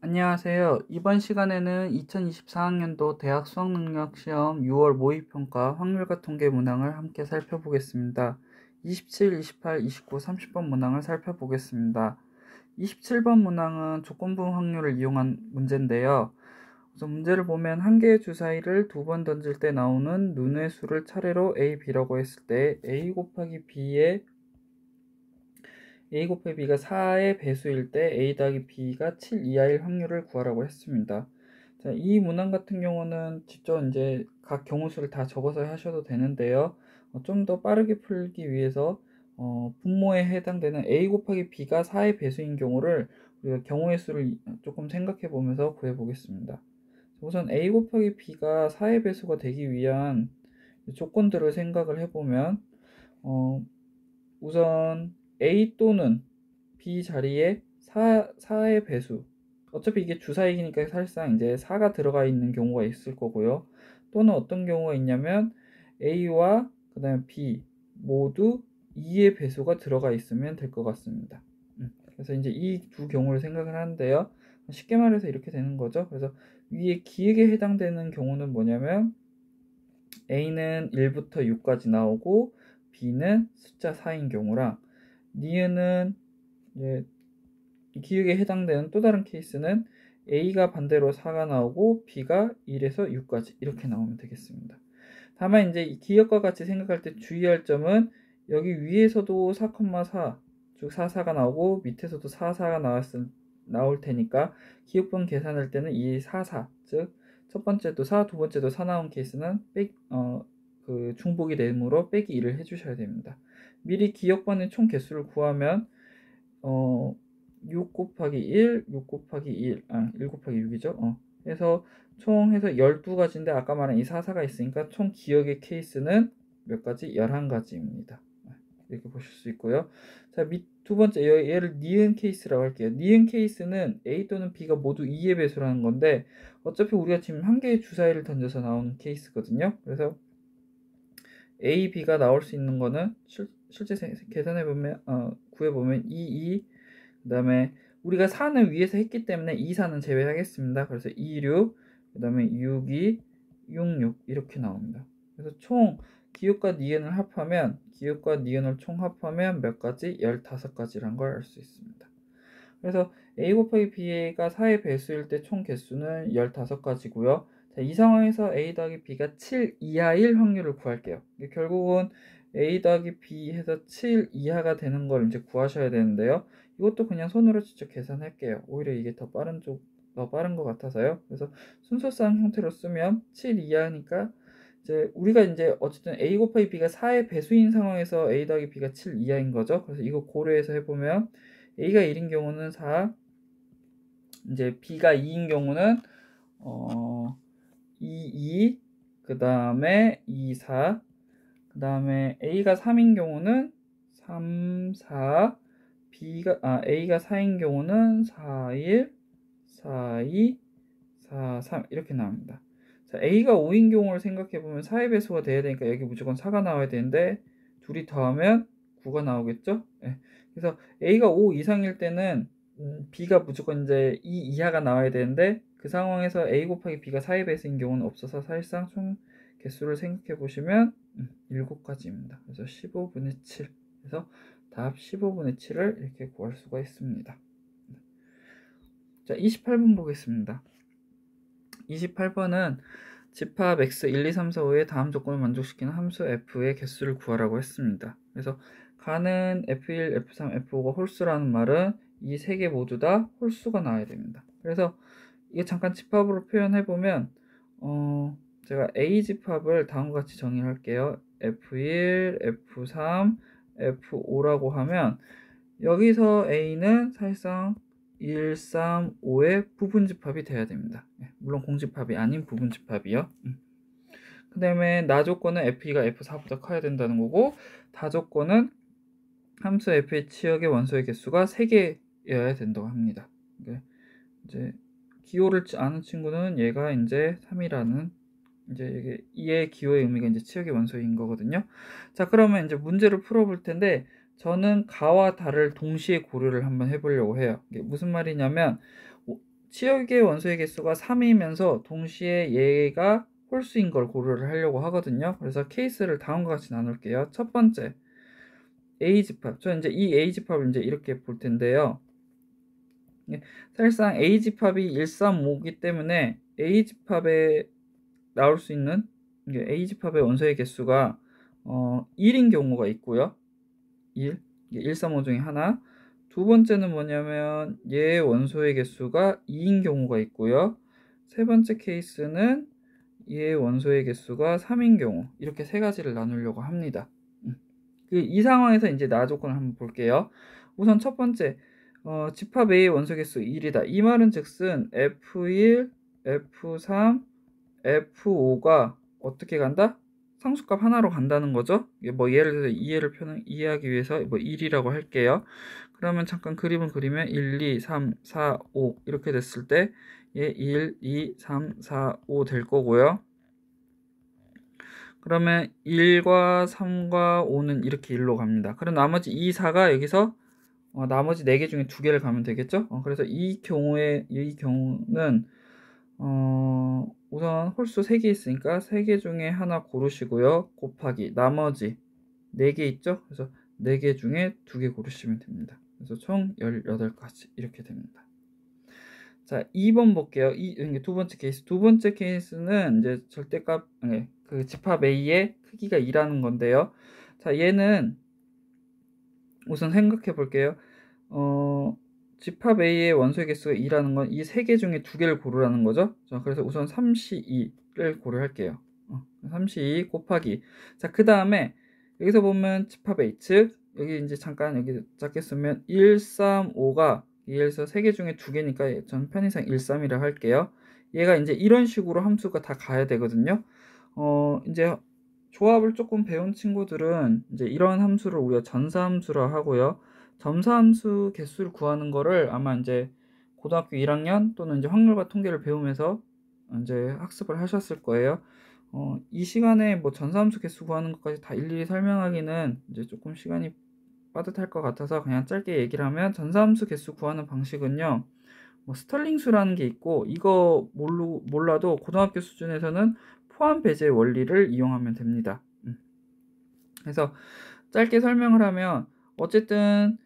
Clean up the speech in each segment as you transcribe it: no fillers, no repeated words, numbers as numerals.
안녕하세요. 이번 시간에는 2024학년도 대학 수학능력시험 6월 모의평가 확률과 통계 문항을 함께 살펴보겠습니다. 27, 28, 29, 30번 문항을 살펴보겠습니다. 27번 문항은 조건부 확률을 이용한 문제인데요. 우선 문제를 보면 한 개의 주사위를 두 번 던질 때 나오는 눈의 수를 차례로 A, B라고 했을 때 A 곱하기 B의 A 곱하기 B가 4의 배수일 때 A 더하기 B가 7 이하일 확률을 구하라고 했습니다. 자, 이 문항 같은 경우는 직접 이제 각 경우수를 다 적어서 하셔도 되는데요. 좀 더 빠르게 풀기 위해서 분모에 해당되는 A 곱하기 B가 4의 배수인 경우를 우리가 경우의 수를 조금 생각해 보면서 구해 보겠습니다. 우선 A 곱하기 B가 4의 배수가 되기 위한 조건들을 생각을 해보면 우선 A 또는 B 자리에 4의 배수, 어차피 이게 주사위니까 사실상 이제 4가 들어가 있는 경우가 있을 거고요. 또는 어떤 경우가 있냐면 A와 그 다음에 B 모두 2의 배수가 들어가 있으면 될 것 같습니다. 그래서 이제 이 두 경우를 생각을 하는데요. 쉽게 말해서 이렇게 되는 거죠. 그래서 위에 기획에 해당되는 경우는 뭐냐면 A는 1부터 6까지 나오고 B는 숫자 4인 경우랑 니은은 기획에 해당되는 또 다른 케이스는 A가 반대로 4가 나오고 B가 1에서 6까지 이렇게 나오면 되겠습니다. 다만 이제 이 기억과 같이 생각할 때 주의할 점은 여기 위에서도 4,4 즉 4, 4가 나오고 밑에서도 4, 4가 나올 테니까 기억분 계산할 때는 이 4, 4 즉 첫 번째도 4, 두 번째도 4 나온 케이스는 중복이 되므로 빼기 1을 해주셔야 됩니다. 미리 기억반의 총 개수를 구하면 6 곱하기 1, 6 곱하기 1, 1 곱하기 6이죠. 해서 총 해서 12가지인데 아까 말한 이 4, 4가 있으니까 총 기억의 케이스는 몇 가지? 11가지입니다. 이렇게 보실 수 있고요. 자, 두 번째 얘를 니은 케이스라고 할게요. 니은 케이스는 A 또는 B가 모두 2의 배수라는 건데 어차피 우리가 지금 한 개의 주사위를 던져서 나오는 케이스거든요. 그래서 A, B가 나올 수 있는 거는 실제 계산해보면 구해보면 2, 그 다음에 우리가 4는 위에서 했기 때문에 2, 4는 제외하겠습니다. 그래서 2, 6, 그 다음에 6, 2, 6, 6 이렇게 나옵니다. 그래서 총 기역과 니은을 합하면 기역과 니은을 총 합하면 몇 가지? 15가지란 걸 알 수 있습니다. 그래서 A 곱하기 B가 4의 배수일 때 총 개수는 15가지고요. 자, 이 상황에서 A 더하기 B가 7 이하일 확률을 구할게요. 결국은 A 더하기 B 해서 7 이하가 되는 걸 이제 구하셔야 되는데요. 이것도 그냥 손으로 직접 계산할게요. 오히려 이게 더 빠른 것 같아서요. 그래서 순서상 형태로 쓰면 7 이하니까 우리가 이제 어쨌든 A 곱하기 B가 4의 배수인 상황에서 A 더하기 B가 7 이하인 거죠. 그래서 이거 고려해서 해보면 A가 1인 경우는 4, 이제 B가 2인 경우는 2, 그 다음에 2, 4, 그 다음에 A가 3인 경우는 3, 4, A가 4인 경우는 4, 1, 4, 2, 4, 3 이렇게 나옵니다. 자, A가 5인 경우를 생각해보면 4의 배수가 돼야 되니까 여기 무조건 4가 나와야 되는데 둘이 더하면 9가 나오겠죠? 네. 그래서 A가 5 이상일 때는 B가 무조건 이제 2 이하가 나와야 되는데 그 상황에서 A 곱하기 B가 4의 배수인 경우는 없어서 사실상 총 개수를 생각해 보시면 7가지입니다. 그래서 15분의 7. 그래서 답 15분의 7을 이렇게 구할 수가 있습니다. 자, 28번 보겠습니다. 28번은 집합 x 1, 2, 3, 4, 5의 다음 조건을 만족시키는 함수 f의 개수를 구하라고 했습니다. 그래서 가는 f1, f3, f5가 홀수라는 말은 이 세 개 모두 다 홀수가 나와야 됩니다. 그래서 이게 잠깐 집합으로 표현해보면 제가 A 집합을 다음과 같이 정의할게요. f1, f3, f5라고 하면 여기서 A는 사실상 1, 3, 5의 부분집합이 돼야 됩니다. 물론 공집합이 아닌 부분집합이요. 그 다음에 나 조건은 F2가 F4보다 커야 된다는 거고 다 조건은 함수 F의 치역의 원소의 개수가 3개여야 된다고 합니다. 이제 기호를 아는 친구는 얘가 이제 3이라는 이제 이게 기호의 의미가 이제 치역의 원소인 거거든요. 자, 그러면 이제 문제를 풀어볼 텐데 저는 가와 다를 동시에 고려를 한번 해보려고 해요. 이게 무슨 말이냐면 치역의 원소의 개수가 3이면서 동시에 얘가 홀수인 걸 고려를 하려고 하거든요. 그래서 케이스를 다음과 같이 나눌게요. 첫 번째, A집합. 저 이제 이 A집합을 이제 이렇게 볼 텐데요. 사실상 A집합이 1, 3, 5이기 때문에 A집합에 나올 수 있는 A집합의 원소의 개수가 1인 경우가 있고요. 1, 1, 3, 5 중에 하나. 두 번째는 뭐냐면 얘의 원소의 개수가 2인 경우가 있고요. 세 번째 케이스는 얘의 원소의 개수가 3인 경우. 이렇게 세 가지를 나누려고 합니다. 이 상황에서 이제 나 조건을 한번 볼게요. 우선 첫 번째, 집합 A의 원소 개수 1이다. 이 말은 즉슨 F1, F3, F5가 어떻게 간다? 상수값 하나로 간다는 거죠. 뭐 예를 들어서 이해하기 위해서 뭐 1이라고 할게요. 그러면 잠깐 그림을 그리면 1, 2, 3, 4, 5 이렇게 됐을 때 얘 1, 2, 3, 4, 5 될 거고요. 그러면 1과 3과 5는 이렇게 1로 갑니다. 그럼 나머지 2, 4가 여기서 나머지 4개 중에 2개를 가면 되겠죠? 그래서 이 경우는 우선 홀수 3개 있으니까 3개 중에 하나 고르시고요. 곱하기 나머지 4개 있죠? 그래서 4개 중에 2개 고르시면 됩니다. 그래서 총 18가지 이렇게 됩니다. 자, 2번 볼게요. 이게 두 번째 케이스. 두 번째 케이스는 이제 절대값, 그 집합 A의 크기가 2라는 건데요. 자, 얘는 우선 생각해 볼게요. 집합 A의 원소의 개수가 2라는 건 이 3개 중에 2개를 고르라는 거죠. 자, 그래서 우선 32를 고려할게요. 32 곱하기. 자, 그 다음에 여기서 보면 집합 A, 즉 여기 이제 잠깐 여기 작게 쓰면 1, 3, 5가 얘에서 3개 중에 2개니까 전 편의상 1, 3이라 할게요. 얘가 이제 이런 식으로 함수가 다 가야 되거든요. 이제 조합을 조금 배운 친구들은 이제 이런 함수를 우리가 전사함수라 하고요. 점사함수 개수를 구하는 거를 아마 이제 고등학교 1학년 또는 이제 확률과 통계를 배우면서 이제 학습을 하셨을 거예요. 이 시간에 뭐 전사함수 개수 구하는 것까지 다 일일이 설명하기는 이제 조금 시간이 빠듯할 것 같아서 그냥 짧게 얘기를 하면 전사함수 개수 구하는 방식은요. 뭐 스털링수라는 게 있고 이거 몰라도 고등학교 수준에서는 포함 배제 원리를 이용하면 됩니다. 그래서 짧게 설명을 하면 어쨌든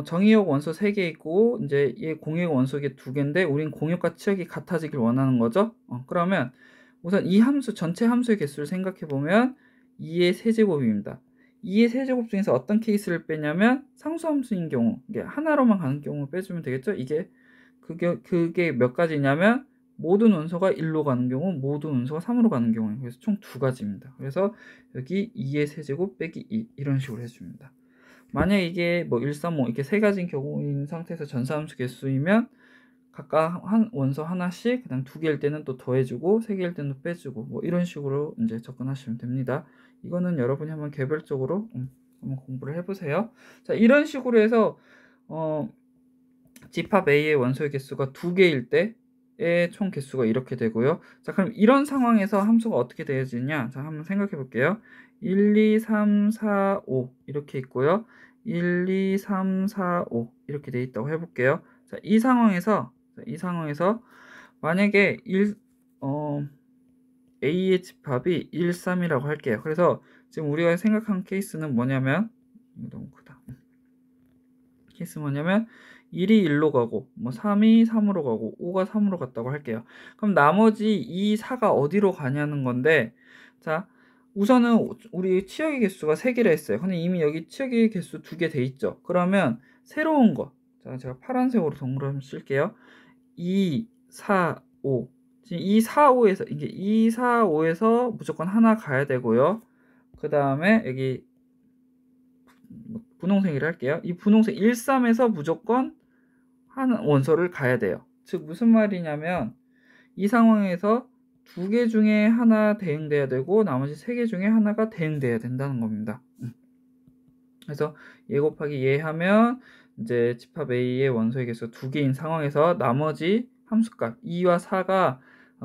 정의역 원소 3개 있고 이제 얘 공역 원소계 2개인데 우린 공역과 치역이 같아지길 원하는 거죠. 그러면 우선 이 함수 전체 함수의 개수를 생각해 보면 2의 세제곱입니다. 2의 세제곱 중에서 어떤 케이스를 빼냐면 상수함수인 경우 이게 하나로만 가는 경우 빼주면 되겠죠. 그게 몇 가지냐면 모든 원소가 1로 가는 경우, 모든 원소가 3으로 가는 경우예요. 그래서 총 2가지입니다. 그래서 여기 2의 세제곱 빼기 2 이런 식으로 해줍니다. 만약 이게 뭐 1, 3, 5 이렇게 3가지인 경우인 상태에서 전사함수 개수이면 각각 한 원소 하나씩 그다음 2개일 때는 또 더해주고 3개일 때는 또 빼주고 뭐 이런 식으로 이제 접근하시면 됩니다. 이거는 여러분이 한번 개별적으로 한번 공부를 해보세요. 자, 이런 식으로 해서 집합 A의 원소의 개수가 2개일 때의 총 개수가 이렇게 되고요. 자, 그럼 이런 상황에서 함수가 어떻게 되어지냐? 자, 한번 생각해 볼게요. 1, 2, 3, 4, 5 이렇게 있고요. 1, 2, 3, 4, 5 이렇게 돼 있다고 해볼게요. 자, 이 상황에서 만약에 A의 집합이 1, 3이라고 할게요. 그래서 지금 우리가 생각한 케이스는 뭐냐면 너무 크다. 케이스 뭐냐면 1이 1로 가고 뭐 3이 3으로 가고 5가 3으로 갔다고 할게요. 그럼 나머지 이 4가 어디로 가냐는 건데, 자, 우선은 우리 치역의 개수가 3개라 했어요. 근데 이미 여기 치역의 개수 2개 돼 있죠. 그러면 새로운 거, 자, 제가 파란색으로 동그라미 쓸게요. 2, 4, 5. 지금 2, 4, 5에서 이게 2, 4, 5에서 무조건 하나 가야 되고요. 그 다음에 여기 분홍색이라 할게요. 이 분홍색 1, 3에서 무조건 한 원소를 가야 돼요. 즉 무슨 말이냐면 이 상황에서 2개 중에 하나 대응돼야 되고 나머지 3개 중에 하나가 대응돼야 된다는 겁니다. 그래서 얘 곱하기 얘 하면 이제 집합 A의 원소의 개수 2개인 상황에서 나머지 함수값 2와 4가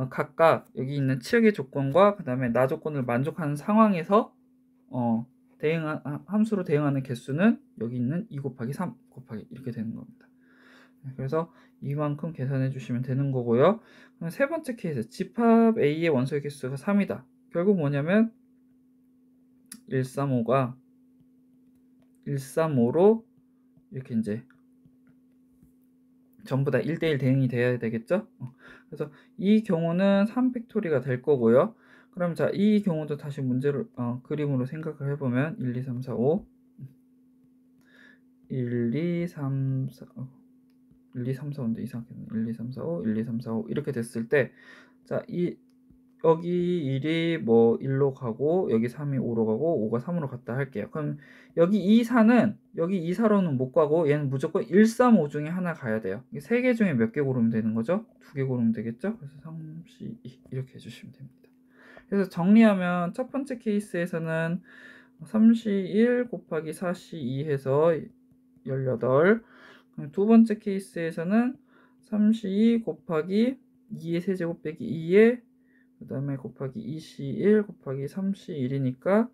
각각 여기 있는 치역의 조건과 그 다음에 나 조건을 만족하는 상황에서 함수로 대응하는 개수는 여기 있는 2 곱하기 3 곱하기 이렇게 되는 겁니다. 그래서 이만큼 계산해 주시면 되는 거고요. 그럼 세 번째 케이스, 집합 A의 원소의 개수가 3이다. 결국 뭐냐면 135가 135로 이렇게 이제 전부 다 1대1 대응이 돼야 되겠죠? 그래서 이 경우는 3팩토리가 될 거고요. 그럼 자, 이 경우도 다시 문제를 그림으로 생각을 해보면 1, 2, 3, 4, 5 1, 2, 3, 4 1, 2, 3, 4, 5인데 이상하겠네. 1, 2, 3, 4, 5 1, 2, 3, 4, 5 이렇게 됐을 때 자, 여기 1이 뭐 1로 가고 여기 3이 5로 가고 5가 3으로 갔다 할게요. 그럼 여기 2, 4는 여기 2, 4로는 못 가고 얘는 무조건 1, 3, 5 중에 하나 가야 돼요. 3개 중에 몇 개 고르면 되는 거죠? 2개 고르면 되겠죠? 그래서 3, 2 이렇게 해주시면 됩니다. 그래서 정리하면 첫 번째 케이스에서는 3C1 곱하기 4C2 해서 18. 두 번째 케이스에서는 3C2 곱하기 2의 세제곱 빼기 2의 그 다음에 곱하기 2C1 곱하기 3C1이니까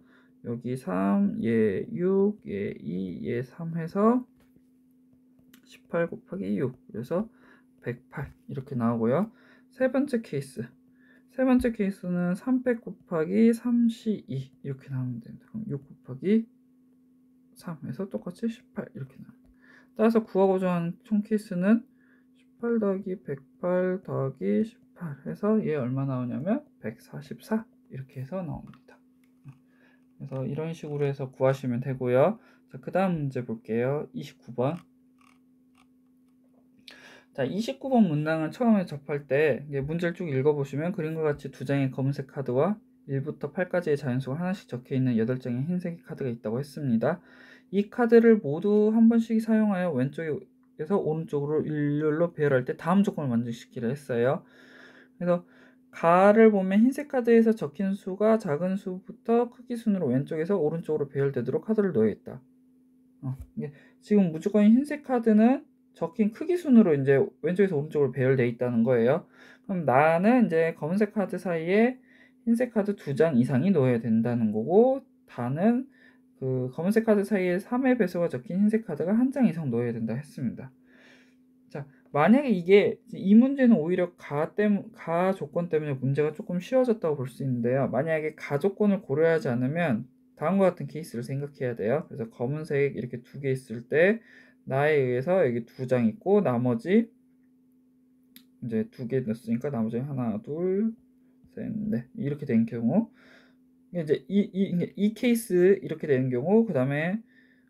여기 3, 얘 6, 얘 2, 얘 3 해서 18 곱하기 6 그래서 108 이렇게 나오고요. 세 번째 케이스는 300 곱하기 3C2 이렇게 나오면 됩니다. 그럼 6 곱하기 3 해서 똑같이 18 이렇게 나옵니다. 따라서 구하고자 하는 총 케이스는 18 더하기 108 더하기 18 해서 얘 얼마 나오냐면 144 이렇게 해서 나옵니다. 그래서 이런 식으로 해서 구하시면 되고요. 자, 그 다음 문제 볼게요. 29번. 자, 29번 문항은 처음에 접할 때 문제를 쭉 읽어보시면 그림과 같이 두 장의 검은색 카드와 1부터 8까지의 자연수가 하나씩 적혀있는 8장의 흰색 카드가 있다고 했습니다. 이 카드를 모두 한 번씩 사용하여 왼쪽에서 오른쪽으로 일렬로 배열할 때 다음 조건을 만족시키려 했어요. 그래서 가를 보면 흰색 카드에서 적힌 수가 작은 수부터 크기 순으로 왼쪽에서 오른쪽으로 배열되도록 카드를 넣어야겠다. 지금 무조건 흰색 카드는 적힌 크기 순으로 이제 왼쪽에서 오른쪽으로 배열되어 있다는 거예요. 그럼 나는 이제 검은색 카드 사이에 흰색 카드 2장 이상이 넣어야 된다는 거고, 다는 그 검은색 카드 사이에 3의 배수가 적힌 흰색 카드가 1장 이상 넣어야 된다 했습니다. 자, 만약에 이 문제는 오히려 가 조건 때문에 문제가 조금 쉬워졌다고 볼 수 있는데요. 만약에 가 조건을 고려하지 않으면 다음과 같은 케이스를 생각해야 돼요. 그래서 검은색 이렇게 2개 있을 때 나에 의해서 여기 2장 있고 나머지 이제 2개 넣었으니까 나머지 하나, 둘, 셋, 넷 이렇게 된 경우 이제 이 케이스 이렇게 되는 경우 그 다음에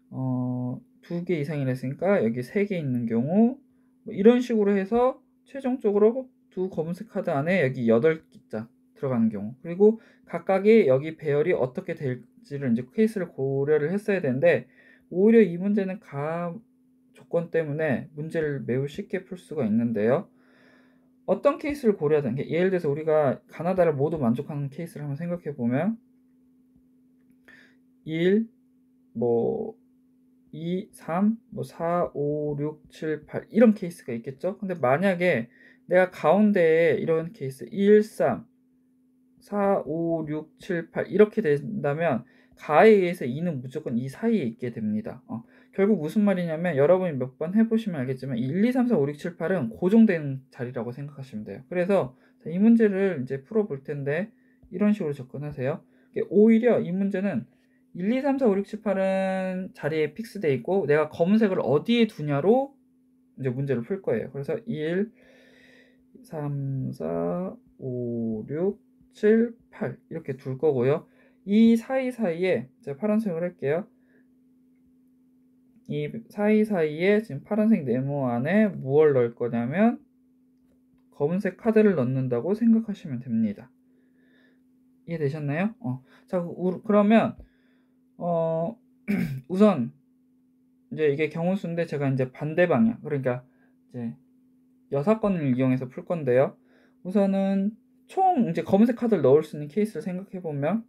2개 이상이랬으니까 여기 3개 있는 경우 뭐 이런 식으로 해서 최종적으로 두 검은색 카드 안에 여기 8장 들어가는 경우 그리고 각각의 여기 배열이 어떻게 될지를 이제 케이스를 고려를 했어야 되는데 오히려 이 문제는 가 조건 때문에 문제를 매우 쉽게 풀 수가 있는데요. 어떤 케이스를 고려해야 되는 게 예를 들어서 우리가 가나다를 모두 만족하는 케이스를 한번 생각해 보면 1, 뭐 2, 3, 뭐 4, 5, 6, 7, 8 이런 케이스가 있겠죠. 근데 만약에 내가 가운데에 이런 케이스 1, 3, 4, 5, 6, 7, 8 이렇게 된다면 가에 의해서 2는 무조건 이 사이에 있게 됩니다. 결국 무슨 말이냐면 여러분이 몇 번 해보시면 알겠지만 1, 2, 3, 4, 5, 6, 7, 8은 고정된 자리라고 생각하시면 돼요. 그래서 이 문제를 이제 풀어볼 텐데 이런 식으로 접근하세요. 오히려 이 문제는 1, 2, 3, 4, 5, 6, 7, 8은 자리에 픽스되어 있고 내가 검은색을 어디에 두냐로 이제 문제를 풀 거예요. 그래서 1, 3, 4, 5, 6, 7, 8 이렇게 둘 거고요. 이 사이사이에 제가 파란색을 할게요. 이 사이사이에 지금 파란색 네모 안에 무엇을 넣을 거냐면 검은색 카드를 넣는다고 생각하시면 됩니다. 이해되셨나요? 자, 그러면 우선 이제 이게 경우수인데 제가 이제 반대 방향 그러니까 이제 여사건을 이용해서 풀 건데요. 우선은 총 이제 검은색 카드를 넣을 수 있는 케이스를 생각해 보면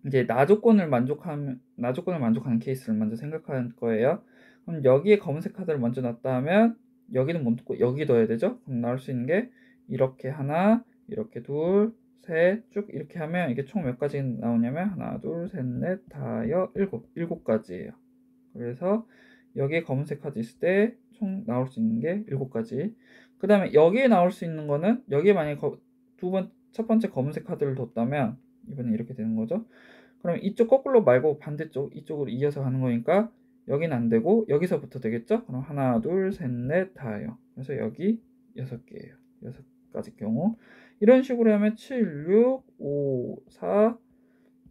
이제 나 조건을 만족하는 케이스를 먼저 생각할 거예요. 그럼 여기에 검은색 카드를 먼저 넣었다 하면 여기는 못 넣고 여기 넣어야 되죠. 그럼 나올 수 있는 게 이렇게 하나, 이렇게 둘, 셋 쭉 이렇게 하면 이게 총 몇 가지 나오냐면 하나, 둘, 셋, 넷, 다, 일곱 가지예요. 그래서 여기에 검은색 카드 있을 때 총 나올 수 있는 게 7가지. 그 다음에 여기에 나올 수 있는 거는, 여기에 만약에 첫 번째 검은색 카드를 뒀다면 이번엔 이렇게 되는 거죠. 그럼 이쪽 거꾸로 말고 반대쪽 이쪽으로 이어서 가는 거니까 여기는 안 되고 여기서부터 되겠죠. 그럼 하나 둘 셋 넷 다예요. 그래서 여기 6개예요. 6가지 경우. 이런 식으로 하면 7, 6, 5, 4,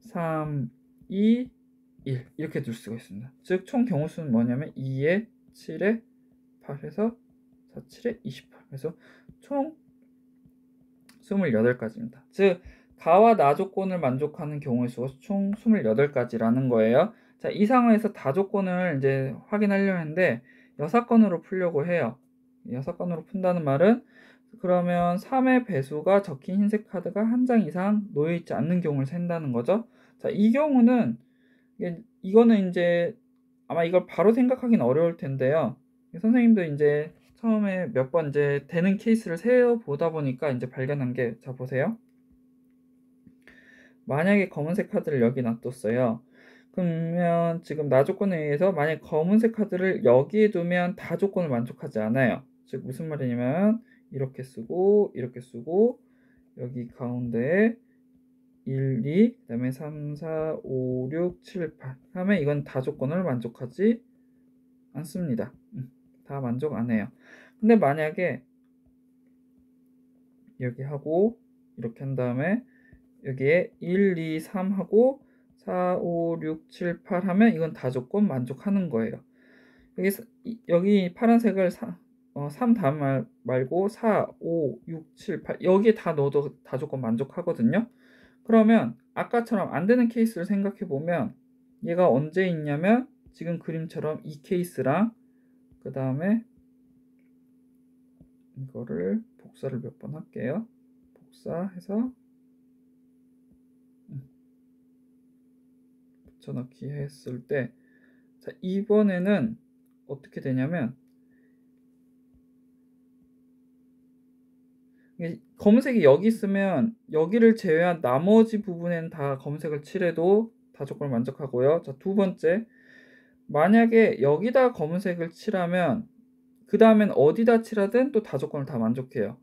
3, 2, 1 이렇게 둘 수가 있습니다. 즉 총 경우 수는 뭐냐면 2에 7에 8에서 4, 7에 28. 그래서 총 28가지입니다. 즉 가와 나 조건을 만족하는 경우의 수가 총 28가지라는 거예요. 자, 이 상황에서 다 조건을 이제 확인하려고 하는데 6건으로 풀려고 해요. 6건으로 푼다는 말은 그러면 3의 배수가 적힌 흰색 카드가 한 장 이상 놓여있지 않는 경우를 센다는 거죠. 자, 이 경우는 이거는 이제 아마 이걸 바로 생각하기는 어려울 텐데요. 선생님도 이제 처음에 몇 번 이제 되는 케이스를 세어보다 보니까 이제 발견한 게, 자 보세요. 만약에 검은색 카드를 여기 놔뒀어요. 그러면 지금 나 조건에 의해서 만약 검은색 카드를 여기에 두면 다 조건을 만족하지 않아요. 즉 무슨 말이냐면 이렇게 쓰고 이렇게 쓰고 여기 가운데에 1, 2, 그 다음에 3, 4, 5, 6, 7, 8 하면 이건 다 조건을 만족하지 않습니다. 다 만족 안 해요. 근데 만약에 여기 하고 이렇게 한 다음에 여기에 1, 2, 3 하고 4, 5, 6, 7, 8 하면 이건 다 조건 만족하는 거예요. 여기 파란색을 3 다음 말고 4, 5, 6, 7, 8 여기에 다 넣어도 다 조건 만족하거든요. 그러면 아까처럼 안 되는 케이스를 생각해 보면 얘가 언제 있냐면 지금 그림처럼 이 케이스랑 그 다음에 이거를 복사를 몇 번 할게요. 복사해서 붙여넣기 했을 때, 자, 이번에는 어떻게 되냐면 검은색이 여기 있으면 여기를 제외한 나머지 부분에는 다 검은색을 칠해도 다 조건을 만족하고요. 자, 두 번째, 만약에 여기다 검은색을 칠하면 그 다음엔 어디다 칠하든 또 다 조건을 다 만족해요.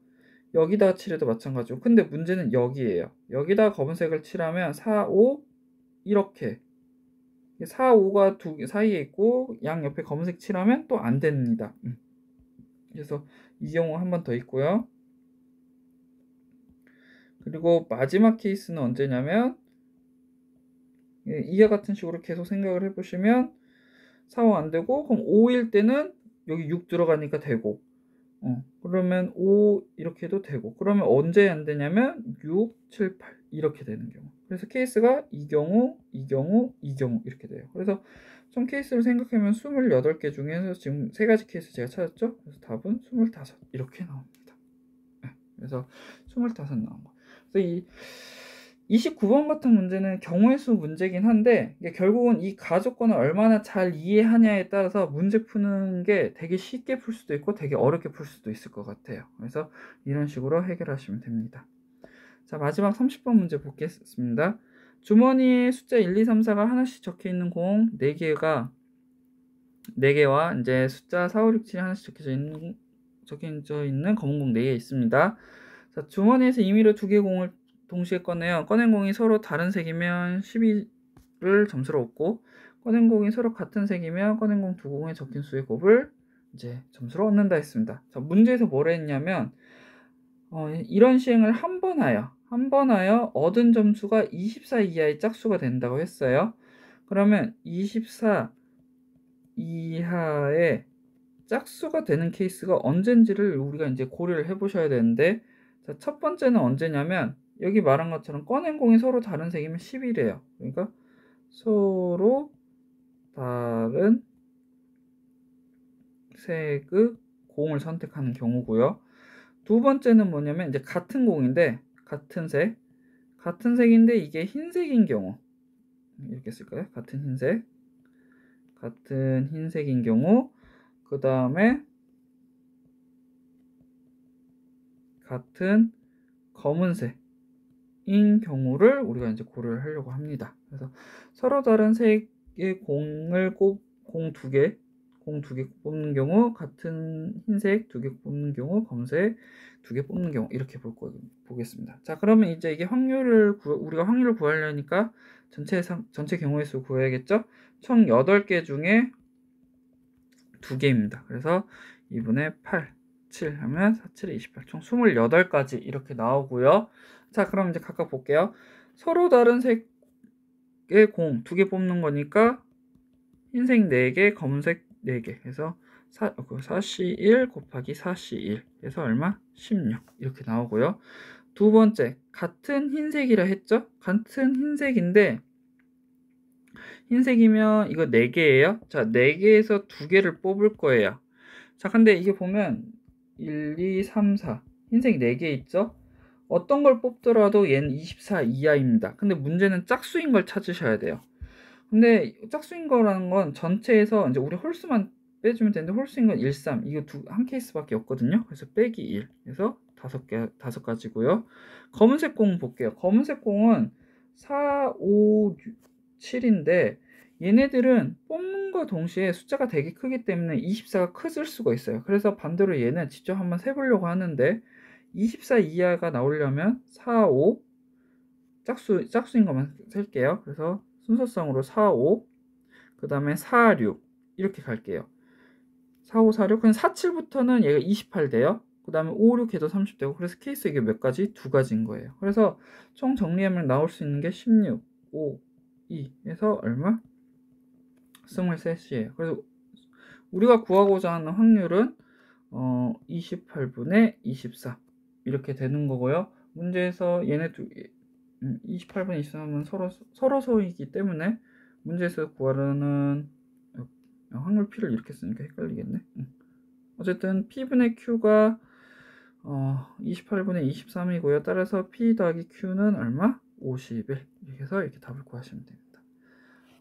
여기다 칠해도 마찬가지고. 근데 문제는 여기에요. 여기다 검은색을 칠하면 4, 5 이렇게 4, 5가 두 개 사이에 있고 양 옆에 검은색 칠하면 또 안 됩니다. 그래서 이 경우 한 번 더 있고요. 그리고 마지막 케이스는 언제냐면 이와 같은 식으로 계속 생각을 해보시면 4, 5 안 되고 그럼 5일 때는 여기 6 들어가니까 되고 그러면 5 이렇게 해도 되고, 그러면 언제 안 되냐면 6, 7, 8 이렇게 되는 경우. 그래서 케이스가 이 경우, 이 경우, 이 경우 이렇게 돼요. 그래서 총 케이스를 생각하면 28개 중에서 지금 3가지 케이스 제가 찾았죠. 그래서 답은 25 이렇게 나옵니다. 그래서 25 나온 거. 그래서 이 29번 같은 문제는 경우의 수 문제긴 한데 결국은 이 가조건을 얼마나 잘 이해하냐에 따라서 문제 푸는 게 되게 쉽게 풀 수도 있고 되게 어렵게 풀 수도 있을 것 같아요. 그래서 이런 식으로 해결하시면 됩니다. 자, 마지막 30번 문제 보겠습니다. 주머니에 숫자 1, 2, 3, 4가 하나씩 적혀 있는 공 4개와 이제 숫자 4, 5, 6, 7이 하나씩 적혀져 있는 검은 공 4개 있습니다. 자, 주머니에서 임의로 2개 공을 동시에 꺼내요. 꺼낸 공이 서로 다른 색이면 12를 점수로 얻고, 꺼낸 공이 서로 같은 색이면 꺼낸 공 두 공에 적힌 수의 곱을 이제 점수로 얻는다 했습니다. 자, 문제에서 뭐라 했냐면 이런 시행을 한 번 하여 얻은 점수가 24 이하의 짝수가 된다고 했어요. 그러면 24 이하의 짝수가 되는 케이스가 언젠지를 우리가 이제 고려를 해 보셔야 되는데, 자, 첫 번째는 언제냐면 여기 말한 것처럼 꺼낸 공이 서로 다른 색이면 10이래요. 그러니까 서로 다른 색의 공을 선택하는 경우고요. 두 번째는 뭐냐면 이제 같은 공인데 같은 색인데 이게 흰색인 경우, 이렇게 쓸까요? 같은 흰색인 경우, 그 다음에 같은 검은색인 경우를 우리가 이제 고려를 하려고 합니다. 그래서 서로 다른 색의 공을 공 2개 공 2개 뽑는 경우, 같은 흰색 2개 뽑는 경우, 검색 2개 뽑는 경우 이렇게 보겠습니다. 자, 그러면 이제 이게 우리가 확률을 구하려니까 전체 경우의 수 구해야겠죠? 총 8개 중에 2개입니다. 그래서 2분의 8, 7 하면 4, 7에 28, 총 28가지 이렇게 나오고요. 자, 그럼 이제 각각 볼게요. 서로 다른 색의 공 2개 뽑는 거니까 흰색 4개, 검은색 4개 해서 4C1 곱하기 4C1 해서 얼마? 16 이렇게 나오고요. 두 번째, 같은 흰색이라 했죠? 같은 흰색인데 흰색이면 이거 4개예요. 자, 4개에서 2개를 뽑을 거예요. 자, 근데 이게 보면 1, 2, 3, 4 흰색 4개 있죠? 어떤 걸 뽑더라도 얘는 24 이하입니다. 근데 문제는 짝수인 걸 찾으셔야 돼요. 근데 짝수인 거라는 건 전체에서 이제 우리 홀수만 빼주면 되는데 홀수인 건 1, 3 이거 한 케이스밖에 없거든요. 그래서 빼기 1 해서 5가지고요. 검은색 공 볼게요. 검은색 공은 4, 5, 7인데 얘네들은 뽑는과 동시에 숫자가 되게 크기 때문에 24가 커질 수가 있어요. 그래서 반대로 얘는 직접 한번 세보려고 하는데 24 이하가 나오려면 4, 5 짝수인 것만 셀게요. 그래서 순서성으로 4, 5 그 다음에 4, 6 이렇게 갈게요. 4, 5, 4, 6 그냥 4, 7부터는 얘가 28 돼요. 그 다음에 5, 6 해도 30 되고 그래서 케이스 이게 몇 가지? 2가지인 거예요. 그래서 총 정리하면 나올 수 있는 게 16, 5, 2 해서 얼마? 23이에요. 그래서 우리가 구하고자 하는 확률은 28분의 24 이렇게 되는 거고요. 문제에서 얘네 28분 23은 서로서이기 때문에 문제에서 구하려는 확률 P를 이렇게 쓰니까 헷갈리겠네. 어쨌든 P분의 Q가 28분의 23이고요. 따라서 P 더하기 Q는 얼마? 51 이렇게 해서 이렇게 답을 구하시면 됩니다.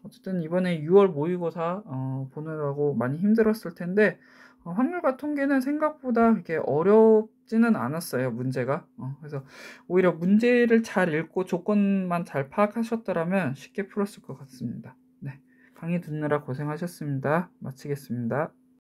어쨌든 이번에 6월 모의고사 보느라고 많이 힘들었을 텐데 확률과 통계는 생각보다 그렇게 어렵지는 않았어요. 문제가. 그래서 오히려 문제를 잘 읽고 조건만 잘 파악하셨더라면 쉽게 풀었을 것 같습니다. 네, 강의 듣느라 고생하셨습니다. 마치겠습니다.